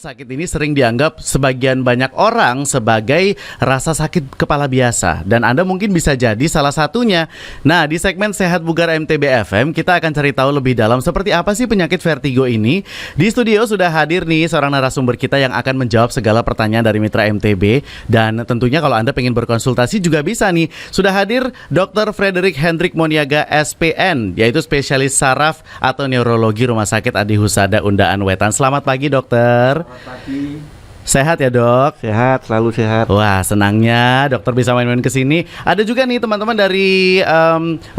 Sakit ini sering dianggap sebagian banyak orang sebagai rasa sakit kepala biasa, dan Anda mungkin bisa jadi salah satunya. Nah, di segmen Sehat Bugar MTB FM kita akan cari tahu lebih dalam seperti apa sih penyakit vertigo ini. Di studio sudah hadir nih seorang narasumber kita yang akan menjawab segala pertanyaan dari Mitra MTB, dan tentunya kalau Anda pengen berkonsultasi juga bisa nih. Sudah hadir Dr. Frederick Hendrik Moniaga SPN, yaitu spesialis saraf atau neurologi Rumah Sakit Adi Husada Undaan Wetan. Selamat pagi, dokter. Pagi. Sehat ya, Dok? Sehat, selalu sehat. Wah, senangnya dokter bisa main-main ke sini. Ada juga nih teman-teman dari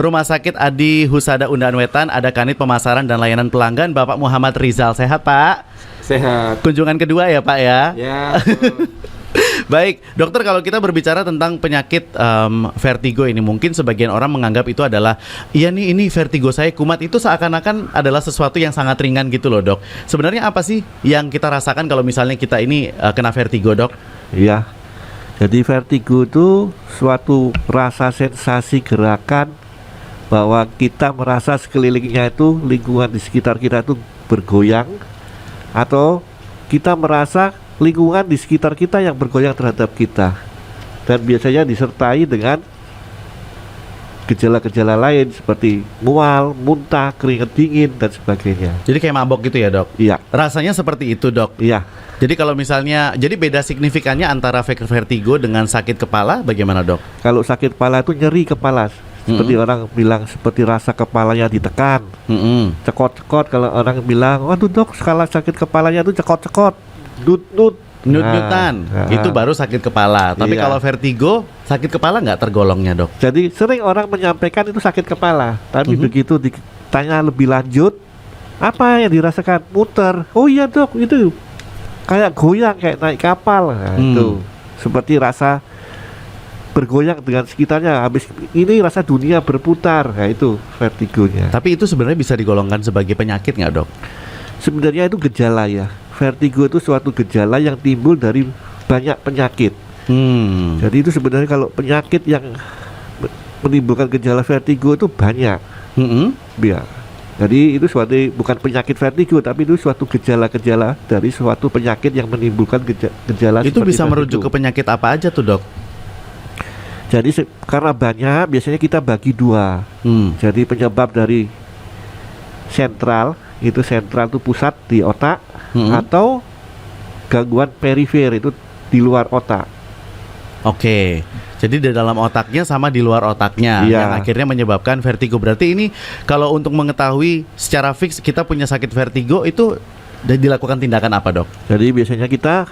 Rumah Sakit Adi Husada Undaan Wetan. Ada Kanit Pemasaran dan Layanan Pelanggan, Bapak Muhammad Rizal. Sehat, Pak? Sehat. Kunjungan kedua ya, Pak ya? Ya. Baik, dokter, kalau kita berbicara tentang penyakit vertigo ini, mungkin sebagian orang menganggap itu adalah, iya nih, ini vertigo saya kumat, itu seakan-akan adalah sesuatu yang sangat ringan gitu loh, Dok. Sebenarnya apa sih yang kita rasakan kalau misalnya kita ini kena vertigo, Dok? Iya. Jadi vertigo itu suatu rasa sensasi gerakan bahwa kita merasa sekelilingnya itu, lingkungan di sekitar kita itu bergoyang, atau kita merasa lingkungan di sekitar kita yang bergoyang terhadap kita, dan biasanya disertai dengan gejala-gejala lain seperti mual, muntah, keringat dingin, dan sebagainya. Jadi kayak mabok gitu ya, Dok? Iya. Rasanya seperti itu, Dok? Iya. Jadi kalau misalnya, jadi beda signifikannya antara vertigo dengan sakit kepala bagaimana, Dok? Kalau sakit kepala itu nyeri kepala, seperti orang bilang seperti rasa kepalanya ditekan, cekot-cekot. Kalau orang bilang, waduh dok, skala sakit kepalanya itu cekot-cekot, nut-nutan, itu baru sakit kepala. Tapi iya. kalau vertigo, sakit kepala nggak tergolongnya, Dok? Jadi sering orang menyampaikan itu sakit kepala, tapi begitu ditanya lebih lanjut, apa yang dirasakan? Muter. Oh iya dok, itu kayak goyang, kayak naik kapal. Nah, itu seperti rasa bergoyang dengan sekitarnya. Habis ini rasa dunia berputar. Nah, itu vertigonya. Tapi itu sebenarnya bisa digolongkan sebagai penyakit nggak, Dok? Sebenarnya itu gejala ya. Vertigo itu suatu gejala yang timbul dari banyak penyakit. Jadi itu sebenarnya kalau penyakit yang menimbulkan gejala vertigo itu banyak. Ya. Jadi itu suatu bukan penyakit vertigo, tapi itu suatu gejala-gejala dari suatu penyakit yang menimbulkan gejala. Itu bisa vertigo. merujuk ke penyakit apa aja tuh, Dok? Jadi karena banyak, biasanya kita bagi dua. Jadi penyebab dari sentral, itu sentral itu pusat di otak, atau gangguan perifer itu di luar otak. Oke. Jadi di dalam otaknya sama di luar otaknya, Iya. yang akhirnya menyebabkan vertigo. Berarti ini kalau untuk mengetahui secara fix kita punya sakit vertigo, itu dilakukan tindakan apa, Dok? Jadi biasanya kita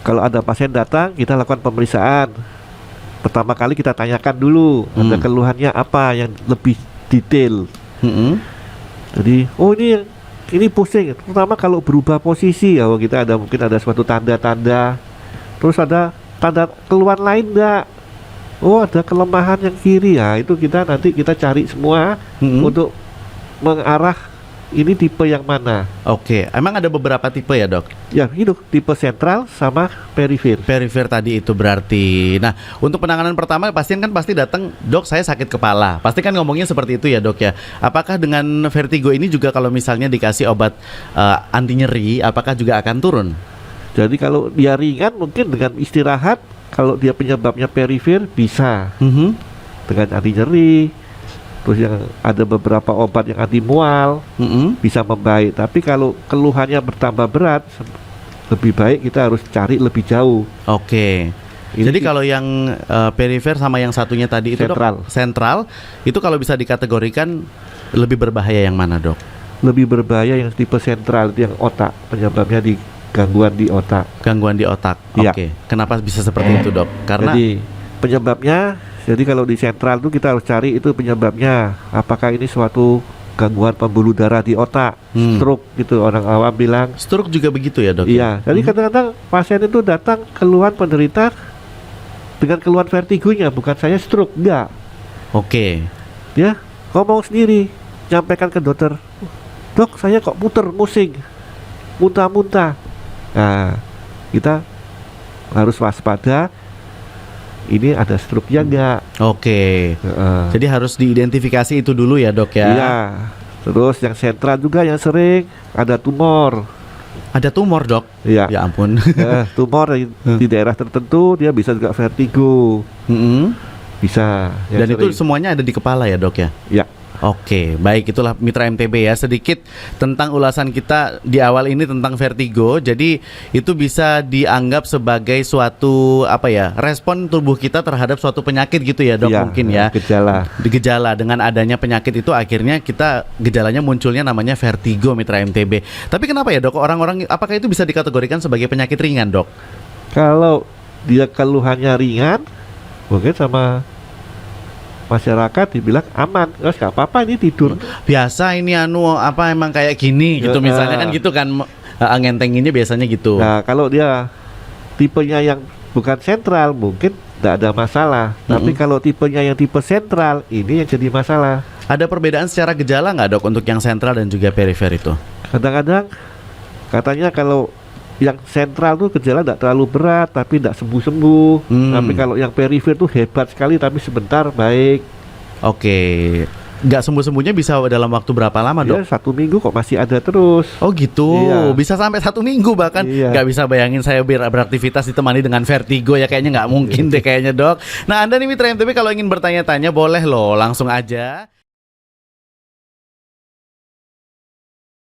kalau ada pasien datang, kita lakukan pemeriksaan. Pertama kali kita tanyakan dulu ada keluhannya apa yang lebih detail. Jadi, oh ini pusing. Terutama kalau berubah posisi, ya kita mungkin ada suatu tanda-tanda. Terus ada tanda keluhan lain enggak? Oh, ada kelemahan yang kiri ya. Itu nanti kita cari semua untuk mengarah ini tipe yang mana. Oke, emang ada beberapa tipe ya, Dok? Ya, itu tipe sentral sama perifer. Perifer tadi itu berarti. Nah, untuk penanganan pertama pasien kan pasti datang, dok saya sakit kepala. Pasti kan ngomongnya seperti itu ya, Dok ya. Apakah dengan vertigo ini juga kalau misalnya dikasih obat anti nyeri, apakah juga akan turun? Jadi kalau dia ringan mungkin dengan istirahat, kalau dia penyebabnya perifer bisa dengan anti nyeri. Terus yang ada beberapa obat yang anti mual bisa membaik. Tapi kalau keluhannya bertambah berat, lebih baik kita harus cari lebih jauh. Oke. Jadi kalau yang perifer sama yang satunya tadi sentral. Itu, Dok, sentral, itu kalau bisa dikategorikan lebih berbahaya yang mana, Dok? Lebih berbahaya yang tipe sentral, itu yang otak, penyebabnya di gangguan di otak. Gangguan di otak. Ya. Oke. Kenapa bisa seperti itu, Dok? Karena jadi penyebabnya, jadi kalau di sentral itu kita harus cari itu penyebabnya. Apakah ini suatu gangguan pembuluh darah di otak, stroke gitu, orang awam bilang. Stroke juga begitu ya, Dok? Iya. Jadi kadang-kadang pasien itu datang keluhan penderita dengan keluhan vertigonya, bukan saya stroke, enggak. Oke. Ya, ngomong sendiri, nyampaikan ke dokter, dok saya kok pusing, muntah-muntah. Nah, kita harus waspada. Ini ada stroke-nya enggak? Oke. Jadi harus diidentifikasi itu dulu ya, Dok ya. Iya. Terus yang sentral juga yang sering ada tumor. Ada tumor, Dok. Iya. Ya ampun. Tumor di daerah tertentu dia bisa juga vertigo. Mm-mm. Bisa. Dan yang itu sering. semuanya ada di kepala ya, Dok ya? Ya. Oke, baik, itulah Mitra MTB ya. Sedikit tentang ulasan kita di awal ini tentang vertigo. Jadi itu bisa dianggap sebagai suatu respon tubuh kita terhadap suatu penyakit gitu ya, Dok, Iya, mungkin ya. gejala. Di gejala dengan adanya penyakit itu akhirnya gejalanya munculnya namanya vertigo, Mitra MTB. Tapi kenapa ya, Dok, orang-orang apakah itu bisa dikategorikan sebagai penyakit ringan, Dok? Kalau dia keluhannya ringan, mungkin sama masyarakat dibilang aman, terus gak apa-apa ini tidur. Biasa ini emang kayak gini gitu misalnya kan gitu kan, ngentenginnya biasanya gitu. Nah, kalau dia tipenya yang bukan sentral mungkin tidak ada masalah. Tapi kalau tipenya yang tipe sentral, ini yang jadi masalah. Ada perbedaan secara gejala nggak, Dok, untuk yang sentral dan juga perifer itu? Kadang-kadang katanya kalau yang sentral tuh gejala tidak terlalu berat tapi tidak sembuh-sembuh. Tapi kalau yang perifer tuh hebat sekali tapi sebentar baik. Oke, nggak sembuh-sembuhnya bisa dalam waktu berapa lama, Dok? Ya 1 minggu kok masih ada terus. Oh gitu, Iya. bisa sampai 1 minggu bahkan. Iya. Nggak bisa bayangin saya beraktivitas ditemani dengan vertigo ya, kayaknya nggak mungkin deh kayaknya, Dok. Nah, Anda nih Mitra MTB kalau ingin bertanya-tanya boleh loh langsung aja.